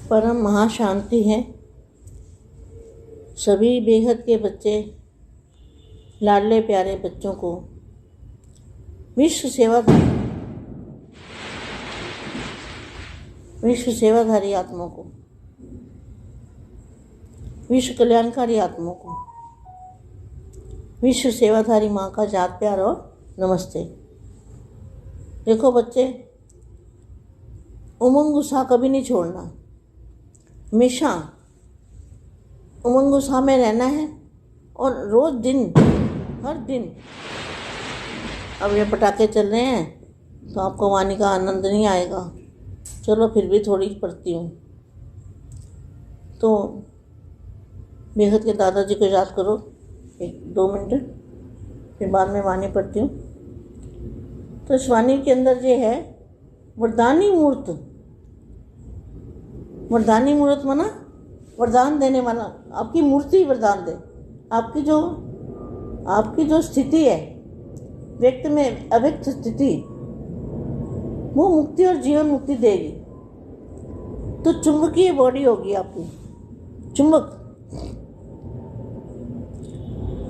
परम महाशांति है। सभी बेहद के बच्चे, लाडले प्यारे बच्चों को, विश्व सेवाधारी आत्माओं को, विश्व कल्याणकारी आत्माओं को, विश्व सेवाधारी माँ का जात प्यार और नमस्ते। देखो बच्चे, उमंग उत्साह कभी नहीं छोड़ना, हमेशा उमंग उत्साह में रहना है। और रोज हर दिन, अब ये पटाखे चल रहे हैं तो आपको वाणी का आनंद नहीं आएगा। चलो फिर भी थोड़ी पढ़ती हूँ। तो बेहद के दादाजी को याद करो 1-2 मिनट, फिर बाद में वाणी पढ़ती हूँ। तो इस वाणी के अंदर ये है वरदानी मूर्त। वरदानी मूर्त माना वरदान देने वाला, आपकी मूर्ति वरदान दे। आपकी जो स्थिति है व्यक्त में, अव्यक्त स्थिति, वो मुक्ति और जीवन मुक्ति देगी। तो चुंबकीय बॉडी होगी आपकी, चुंबक।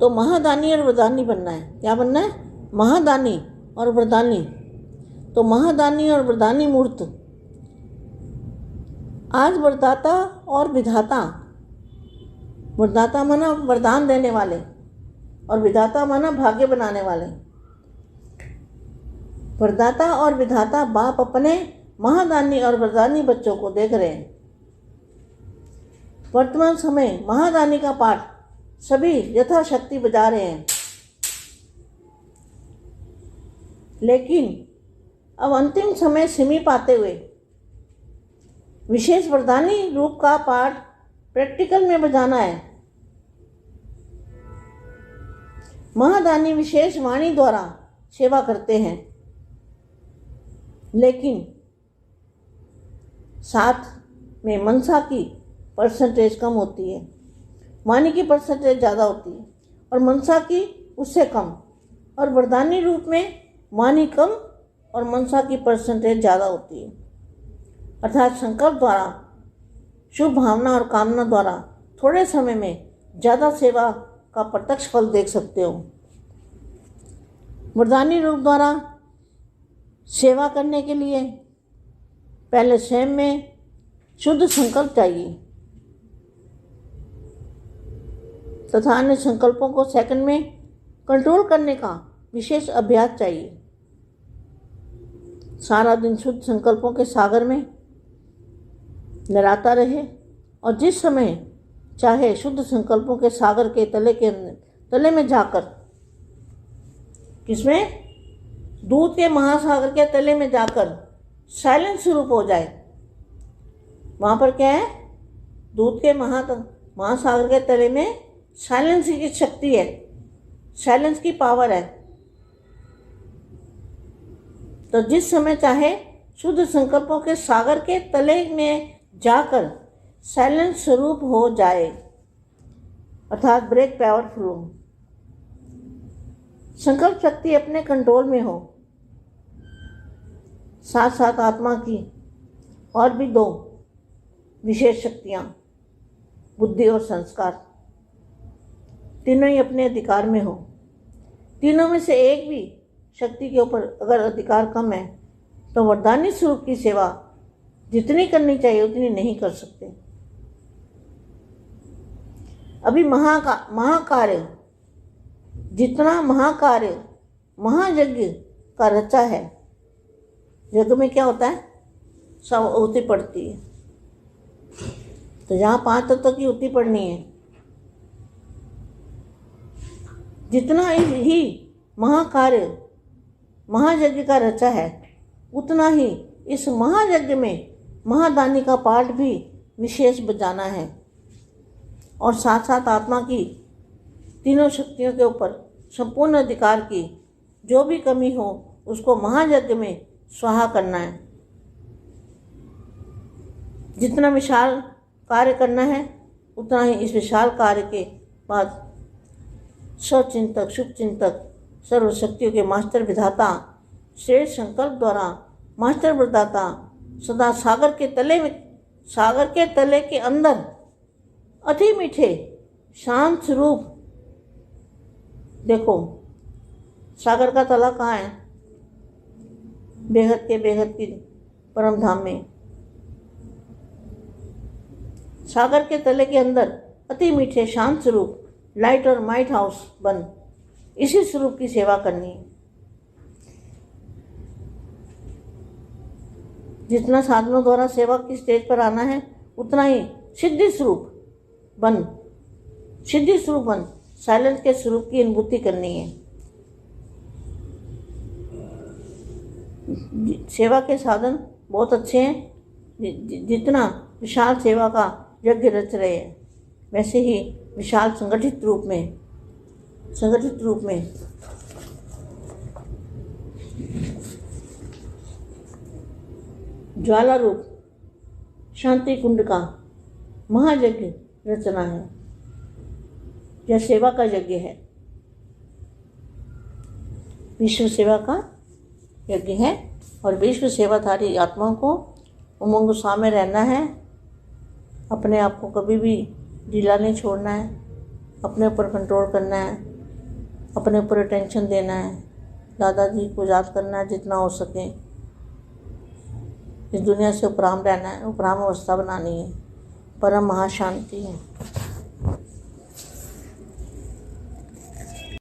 तो महादानी और वरदानी बनना है। क्या बनना है? महादानी और वरदानी। तो महादानी और वरदानी मूर्त आज वरदाता और विधाता। वरदाता माना वरदान देने वाले और विधाता माना भाग्य बनाने वाले। वरदाता और विधाता बाप अपने महादानी और वरदानी बच्चों को देख रहे हैं। वर्तमान समय महादानी का पाठ सभी यथाशक्ति बजा रहे हैं, लेकिन अब अंतिम समय समीप आते हुए विशेष वरदानी रूप का पाठ प्रैक्टिकल में बजाना है। महादानी विशेष वाणी द्वारा सेवा करते हैं, लेकिन साथ में मनसा की परसेंटेज कम होती है, वाणी की परसेंटेज ज़्यादा होती है और मनसा की उससे कम। और वरदानी रूप में वाणी कम और मनसा की परसेंटेज ज़्यादा होती है। अर्थात संकल्प द्वारा, शुभ भावना और कामना द्वारा थोड़े समय में ज़्यादा सेवा का प्रत्यक्ष फल देख सकते हो। वरदानी रूप द्वारा सेवा करने के लिए पहले स्वयं में शुद्ध संकल्प चाहिए तथा अन्य संकल्पों को सेकंड में कंट्रोल करने का विशेष अभ्यास चाहिए। सारा दिन शुद्ध संकल्पों के सागर में लहराता रहे और जिस समय चाहे शुद्ध संकल्पों के सागर के तले में जाकर, किसमें? दूध के महासागर के तले में जाकर साइलेंस स्वरूप हो जाए। वहाँ पर क्या है? दूध के महासागर के तले में साइलेंस की शक्ति है, साइलेंस की पावर है। तो जिस समय चाहे शुद्ध संकल्पों के सागर के तले में जाकर साइलेंस स्वरूप हो जाए, अर्थात ब्रेक पावरफुल हो, संकल्प शक्ति अपने कंट्रोल में हो। साथ साथ आत्मा की और भी 2 विशेष शक्तियाँ, बुद्धि और संस्कार, तीनों ही अपने अधिकार में हो। तीनों में से एक भी शक्ति के ऊपर अगर अधिकार कम है तो वरदानी स्वरूप की सेवा जितनी करनी चाहिए उतनी नहीं कर सकते। अभी महाकार्य, जितना महाकार्य महायज्ञ का रचा है, यज्ञ में क्या होता है? सब आहुति पड़ती है। तो यहाँ 5 तत्वों की आहुति पड़नी है। जितना ही महाकार्य महायज्ञ का रचा है, उतना ही इस महायज्ञ में महादानी का पाठ भी विशेष बजाना है। और साथ साथ आत्मा की तीनों शक्तियों के ऊपर संपूर्ण अधिकार की जो भी कमी हो उसको महायज्ञ में स्वाहा करना है। जितना विशाल कार्य करना है उतना ही इस विशाल कार्य के बाद स्वचिंतक, शुभचिंतक, सर्वशक्तियों के मास्टर विधाता श्रेष्ठ संकल्प द्वारा मास्टर वरदाता सदा सागर के तले में सागर के तले के अंदर अति मीठे शांत स्वरूप। देखो सागर का तला कहाँ है? बेहद की परम धाम में। सागर के तले के अंदर अति मीठे शांत स्वरूप लाइट और माइट हाउस बन इसी स्वरूप की सेवा करनी है। जितना साधनों द्वारा सेवा की स्टेज पर आना है उतना ही सिद्धि स्वरूप बन साइलेंस के स्वरूप की अनुभूति करनी है। सेवा के साधन बहुत अच्छे हैं। जितना विशाल सेवा का यज्ञ रच रहे हैं वैसे ही विशाल संगठित रूप में ज्वाला रूप शांति कुंड का महायज्ञ रचना है। यह सेवा का यज्ञ है, विश्व सेवा का यज्ञ है। और विश्व सेवाधारी आत्माओं को उमंग उत्साह में रहना है। अपने आप को कभी भी ढीला नहीं छोड़ना है, अपने ऊपर कंट्रोल करना है, अपने ऊपर अटेंशन देना है, दादाजी को याद करना है जितना हो सके। इस दुनिया से उपराम रहना है, उपराम अवस्था बनानी है। परम महाशांति है।